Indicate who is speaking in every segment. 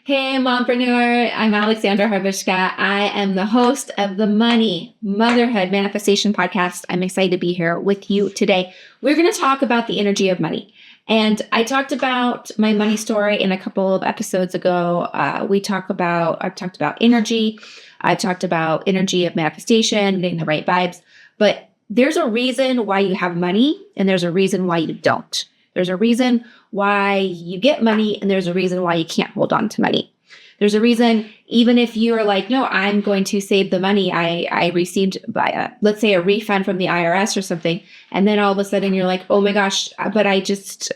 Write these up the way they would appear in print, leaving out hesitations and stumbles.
Speaker 1: Hey, Mompreneur. I'm Alexandra Harbushka. I am the host of the Motherhood Manifestation podcast. I'm excited to be here with you today. We're going to talk about the energy of money. And I talked about my money story in a couple of episodes ago. I've talked about energy. I've talked about energy of manifestation, getting the right vibes. But there's a reason why you have money, and there's a reason why you don't. There's a reason why you get money, and there's a reason why you can't hold on to money. There's a reason, even if you are like, no, I'm going to save the money I received by, let's say, a refund from the IRS or something. And then all of a sudden you're like, oh my gosh, but I just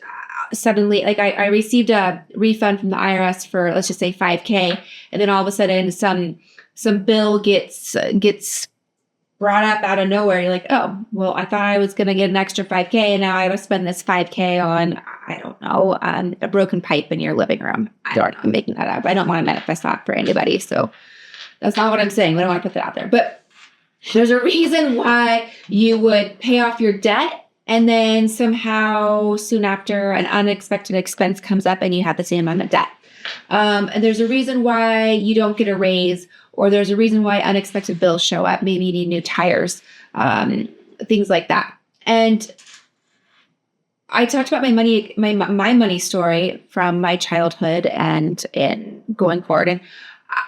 Speaker 1: suddenly, like I received a refund from the IRS for, let's just say $5,000. And then all of a sudden some bill gets brought up out of nowhere. You're like, oh, well, I thought I was going to get an extra $5,000, and now I got to spend this $5,000 on, I don't know, a broken pipe in your living room. I don't know. I'm making that up. I don't want to manifest that for anybody. So that's not what I'm saying. I don't want to put that out there. But there's a reason why you would pay off your debt, and then somehow soon after an unexpected expense comes up and you have the same amount of debt. And there's a reason why you don't get a raise, or there's a reason why unexpected bills show up. Maybe you need new tires, things like that. And I talked about my money story from my childhood and going forward. And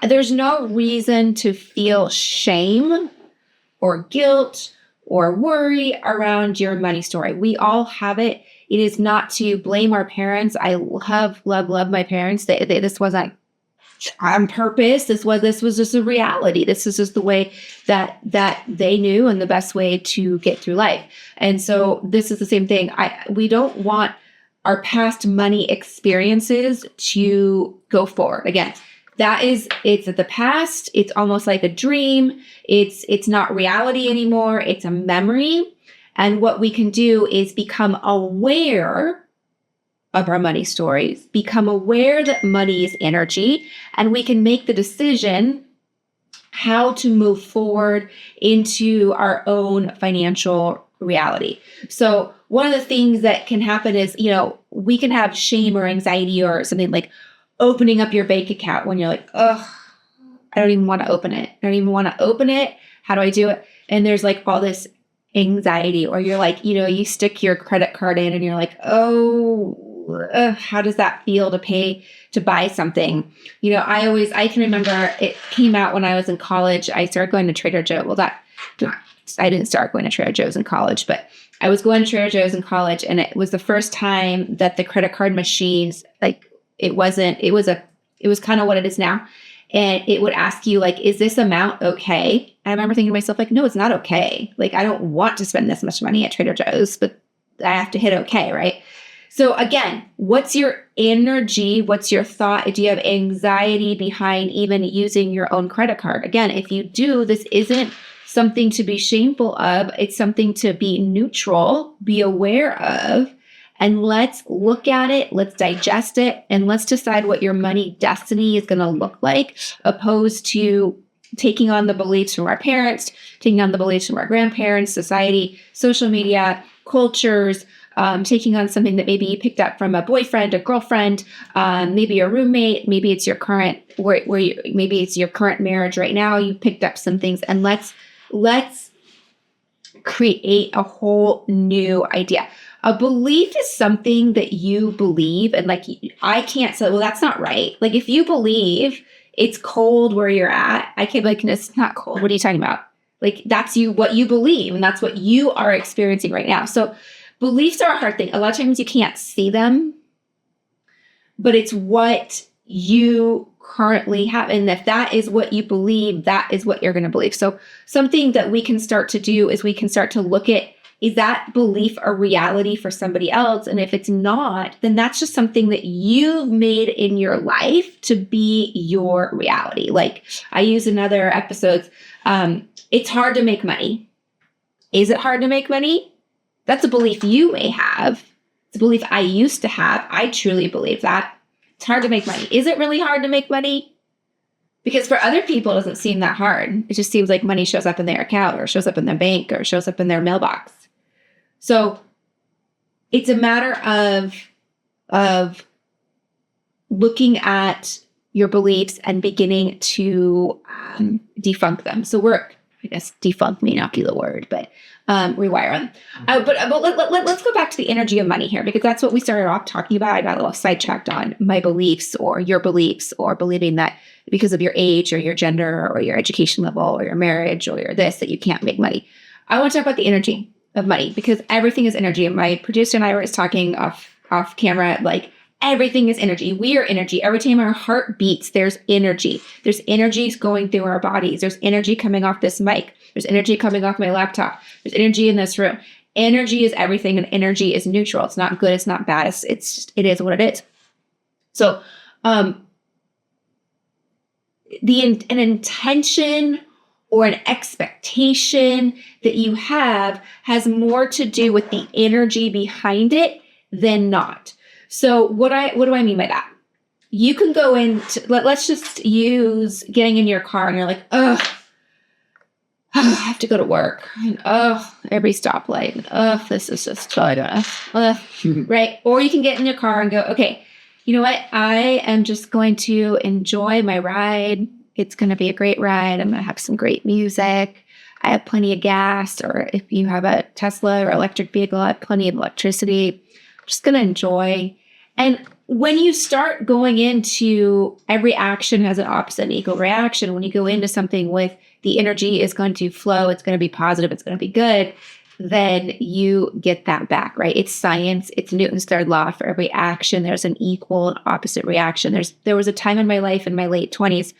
Speaker 1: there's no reason to feel shame or guilt or worry around your money story. We all have it. It is not to blame our parents. I love my parents. This wasn't on purpose. This was just a reality. This is just the way that they knew, and the best way to get through life. And so this is the same thing. We don't want our past money experiences to go forward. Again, it's the past. It's almost like a dream. It's not reality anymore. It's a memory. And what we can do is become aware of our money stories, become aware that money is energy, and we can make the decision how to move forward into our own financial reality. So one of the things that can happen is, we can have shame or anxiety or something like opening up your bank account when you're like, oh, I don't even want to open it. I don't even want to open it. How do I do it? And there's like all this anxiety, or you're like, you stick your credit card in and you're like, oh, how does that feel to buy something? I can remember it came out when I was in college. I started going to Trader Joe's. Well, I didn't start going to Trader Joe's in college, but I was going to Trader Joe's in college, and it was the first time that the credit card machines, it was kind of what it is now. And it would ask you, like, is this amount okay? I remember thinking to myself, like, no, it's not okay. Like, I don't want to spend this much money at Trader Joe's, but I have to hit okay, right? So again, what's your energy? What's your thought? Do you have anxiety behind even using your own credit card? Again, if you do, this isn't something to be shameful of. It's something to be neutral, be aware of. And let's look at it, let's digest it, and let's decide what your money destiny is going to look like, opposed to taking on the beliefs from our parents, taking on the beliefs from our grandparents, society, social media, cultures, taking on something that maybe you picked up from a boyfriend, a girlfriend, maybe a roommate, maybe it's your current maybe it's your current marriage right now. You picked up some things, and let's create a whole new idea. A belief is something that you believe, and I can't say, well, that's not right. Like, if you believe it's cold where you're at, I can't be like, no, it's not cold. What are you talking about? Like, that's what you believe, and that's what you are experiencing right now. So beliefs are a hard thing. A lot of times you can't see them, but it's what you currently have. And if that is what you believe, that is what you're going to believe. So something that we can start to do is we can start to look at, is that belief a reality for somebody else? And if it's not, then that's just something that you've made in your life to be your reality. Like I use in other episodes, it's hard to make money. Is it hard to make money? That's a belief you may have. It's a belief I used to have. I truly believe that. It's hard to make money. Is it really hard to make money? Because for other people, it doesn't seem that hard. It just seems like money shows up in their account or shows up in their bank or shows up in their mailbox. So it's a matter of looking at your beliefs and beginning to defunk them. So I guess defunk may not be the word, but rewire them. Let's go back to the energy of money here, because that's what we started off talking about. I got a little sidetracked on my beliefs or your beliefs, or believing that because of your age or your gender or your education level or your marriage or your this, that you can't make money. I want to talk about the energy of money, because everything is energy. And my producer and I were just talking off camera, like everything is energy. We are energy. Every time our heart beats, there's energy. There's energy going through our bodies. There's energy coming off this mic. There's energy coming off my laptop. There's energy in this room. Energy is everything, and energy is neutral. It's not good. It's not bad. It is what it is. So, an intention or an expectation that you have has more to do with the energy behind it than not. So what do I mean by that? You can go into, let's just use getting in your car and you're like, I have to go to work. And every stoplight. And this is just, I don't know. Right? Or you can get in your car and go, okay, you know what? I am just going to enjoy my ride. It's going to be a great ride. I'm going to have some great music. I have plenty of gas, or if you have a Tesla or electric vehicle, I have plenty of electricity. I'm just going to enjoy. And when you start going into every action has an opposite and equal reaction, when you go into something with the energy is going to flow, it's going to be positive, it's going to be good, then you get that back, right? It's science. It's Newton's third law. For every action, there's an equal and opposite reaction. There was a time in my life in my late 20s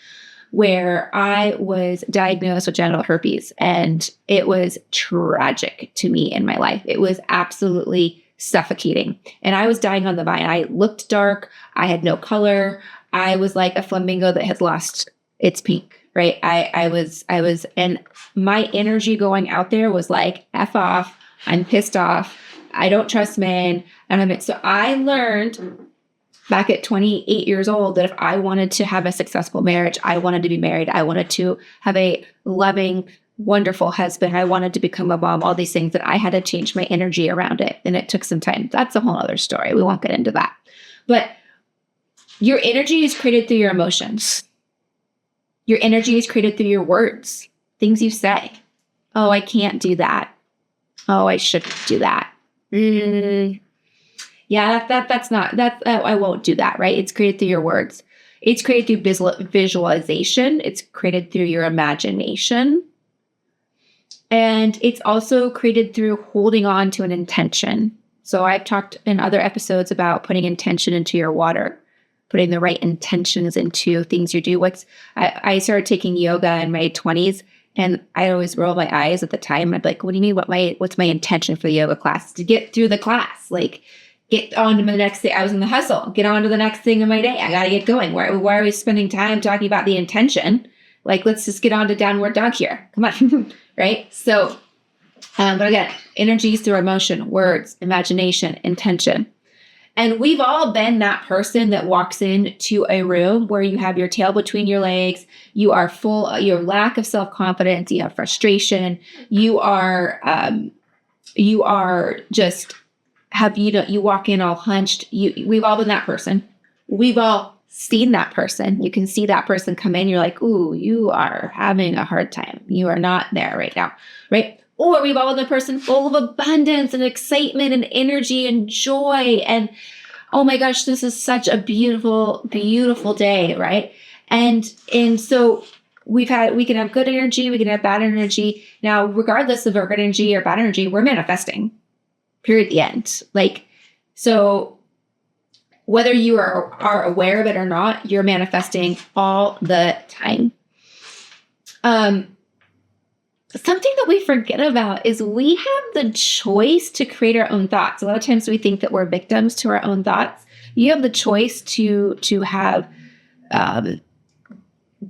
Speaker 1: where I was diagnosed with genital herpes, and it was tragic to me in my life. It was absolutely suffocating. And I was dying on the vine. I looked dark. I had no color. I was like a flamingo that has lost its pink, right? I was, and my energy going out there was like, F off. I'm pissed off. I don't trust men. So I learned back at 28 years old that if I wanted to have a successful marriage, I wanted to be married. I wanted to have a loving, wonderful husband. I wanted to become a mom, all these things, that I had to change my energy around it. And it took some time. That's a whole other story. We won't get into that. But your energy is created through your emotions. Your energy is created through your words, things you say. Oh, I can't do that. Oh, I shouldn't do that. Yeah, that's not, I won't do that, right? It's created through your words. It's created through visualization. It's created through your imagination. And it's also created through holding on to an intention. So I've talked in other episodes about putting intention into your water, putting the right intentions into things you do. I started taking yoga in my 20s, and I always roll my eyes at the time. I'd be like, what do you mean? What's my intention for the yoga class? To get through the class, like get on to the next thing. I was in the hustle. Get on to the next thing of my day. I got to get going. Why are we spending time talking about the intention? Like, let's just get on to downward dog here. Come on. Right? So, but again, energies through emotion, words, imagination, intention. And we've all been that person that walks into a room where you have your tail between your legs. You are full, your lack of self-confidence. You have frustration. You walk in all hunched. We've all been that person. We've all seen that person. You can see that person come in. You're like, ooh, you are having a hard time. You are not there right now, right? Or we've all been the person full of abundance and excitement and energy and joy. And oh my gosh, this is such a beautiful, beautiful day, right? And so we can have good energy. We can have bad energy. Now, regardless of our good energy or bad energy, we're manifesting. Period. The end. Like, so whether you are aware of it or not, you're manifesting all the time. Something that we forget about is we have the choice to create our own thoughts. A lot of times we think that we're victims to our own thoughts. You have the choice to have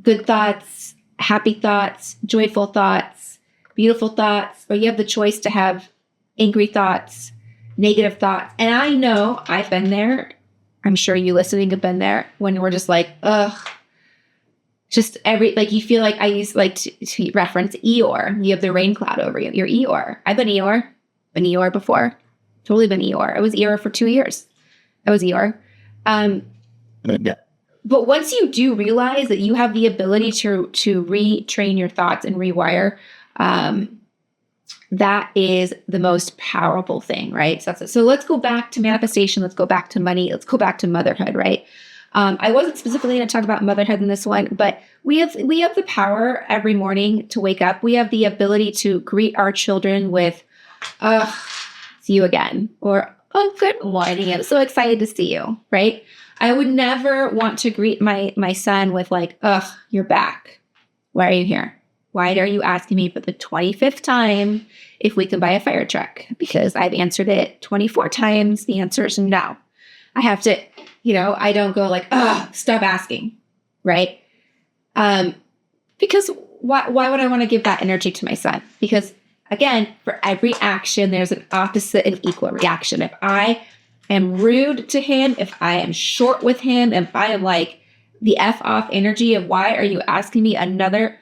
Speaker 1: good thoughts, happy thoughts, joyful thoughts, beautiful thoughts, or you have the choice to have angry thoughts, negative thoughts. And I know I've been there. I'm sure you listening have been there when we're just like, ugh. Just you feel like I use to reference Eeyore. You have the rain cloud over you. You're Eeyore. I've been Eeyore. Been Eeyore before. Totally been Eeyore. I was Eeyore for 2 years. I was Eeyore.
Speaker 2: Yeah.
Speaker 1: But once you do realize that you have the ability to retrain your thoughts and rewire, that is the most powerful thing, right? So let's go back to manifestation. Let's go back to money. Let's go back to motherhood, right? I wasn't specifically going to talk about motherhood in this one, but we have the power every morning to wake up. We have the ability to greet our children with, see you again, or, oh, good morning. I'm so excited to see you, right? I would never want to greet my son with like, ugh, you're back. Why are you here? Why are you asking me for the 25th time if we can buy a fire truck? Because I've answered it 24 times. The answer is no. I have to, I don't go like, stop asking, right? Because why would I want to give that energy to my son? Because again, for every action, there's an opposite and equal reaction. If I am rude to him, if I am short with him, if I am like the F off energy of why are you asking me another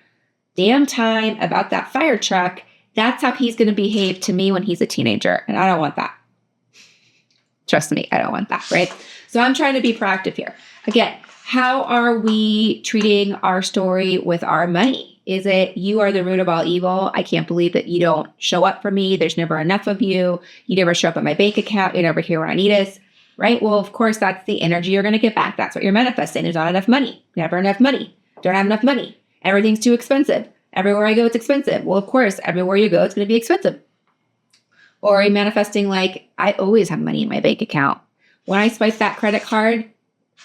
Speaker 1: damn time about that fire truck, that's how he's going to behave to me when he's a teenager. And I don't want that. Trust me, I don't want that, right? So I'm trying to be proactive here. Again, how are we treating our story with our money? Is it, you are the root of all evil? I can't believe that you don't show up for me. There's never enough of you. You never show up at my bank account. You're never here when I need us, right? Well, of course, that's the energy you're going to get back. That's what you're manifesting. There's not enough money. Never enough money. Don't have enough money. Everything's too expensive. Everywhere I go, it's expensive. Well, of course, everywhere you go, it's going to be expensive. Or are you manifesting like, I always have money in my bank account. When I swipe that credit card,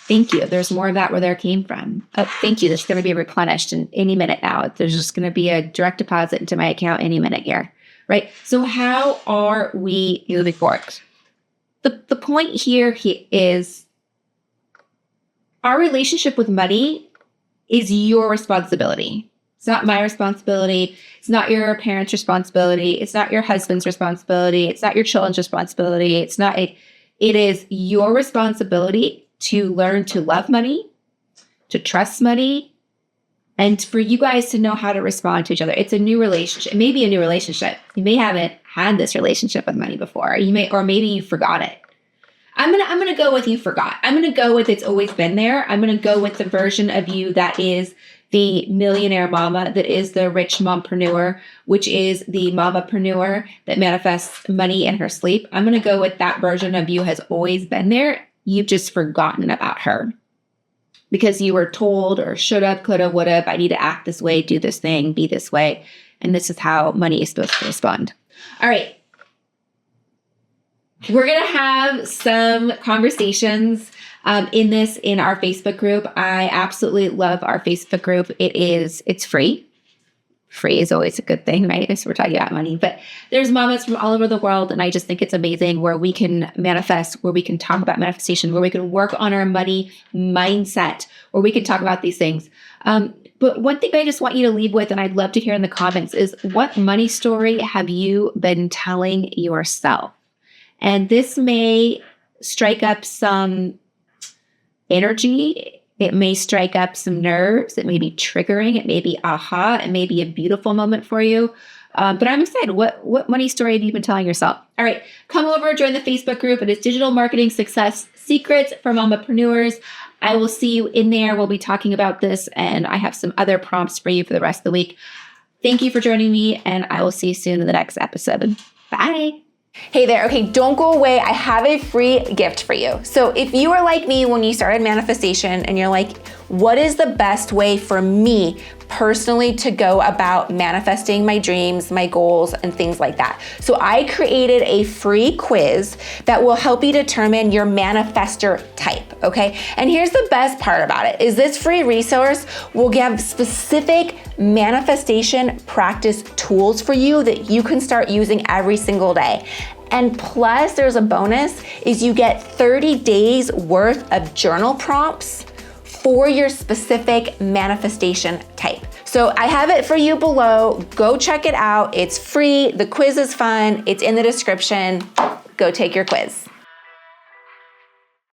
Speaker 1: thank you. There's more of that where there came from. Oh, thank you. This is going to be replenished in any minute now. There's just going to be a direct deposit into my account any minute here, right? So how are we moving forward? The point here is our relationship with money is your responsibility. It's not my responsibility. It's not your parents' responsibility. It's not your husband's responsibility. It's not your children's responsibility. It is your responsibility to learn to love money, to trust money, and for you guys to know how to respond to each other. It's a new relationship. It may be a new relationship. You may haven't had this relationship with money before. Or maybe you forgot it. I'm gonna go with you forgot. I'm gonna go with it's always been there. I'm gonna go with the version of you that is the millionaire mama, that is the rich mompreneur, which is the mamapreneur that manifests money in her sleep. I'm going to go with that version of you has always been there. You've just forgotten about her because you were told or should have, could have, would have, I need to act this way, do this thing, be this way. And this is how money is supposed to respond. All right. We're going to have some conversations in our Facebook group. I absolutely love our Facebook group. It's free. Free is always a good thing, right? So we're talking about money, but there's mamas from all over the world. And I just think it's amazing where we can manifest, where we can talk about manifestation, where we can work on our money mindset, where we can talk about these things. But one thing I just want you to leave with, and I'd love to hear in the comments, is what money story have you been telling yourself? And this may strike up some energy. It may strike up some nerves. It may be triggering. It may be aha. It may be a beautiful moment for you. But I'm excited. What money story have you been telling yourself? All right. Come over, join the Facebook group. It is Digital Marketing Success Secrets for Mompreneurs. I will see you in there. We'll be talking about this, and I have some other prompts for you for the rest of the week. Thank you for joining me, and I will see you soon in the next episode. Bye.
Speaker 2: Hey there. Okay, don't go away. I have a free gift for you. So if you are like me when you started manifestation and you're like, what is the best way for me personally to go about manifesting my dreams, my goals, and things like that? So I created a free quiz that will help you determine your manifestor type, okay? And here's the best part about it, is this free resource will give specific manifestation practice tools for you that you can start using every single day. And plus, there's a bonus, is you get 30 days worth of journal prompts for your specific manifestation type. So I have it for you below. Go check it out. It's free. The quiz is fun. It's in the description. Go take your quiz.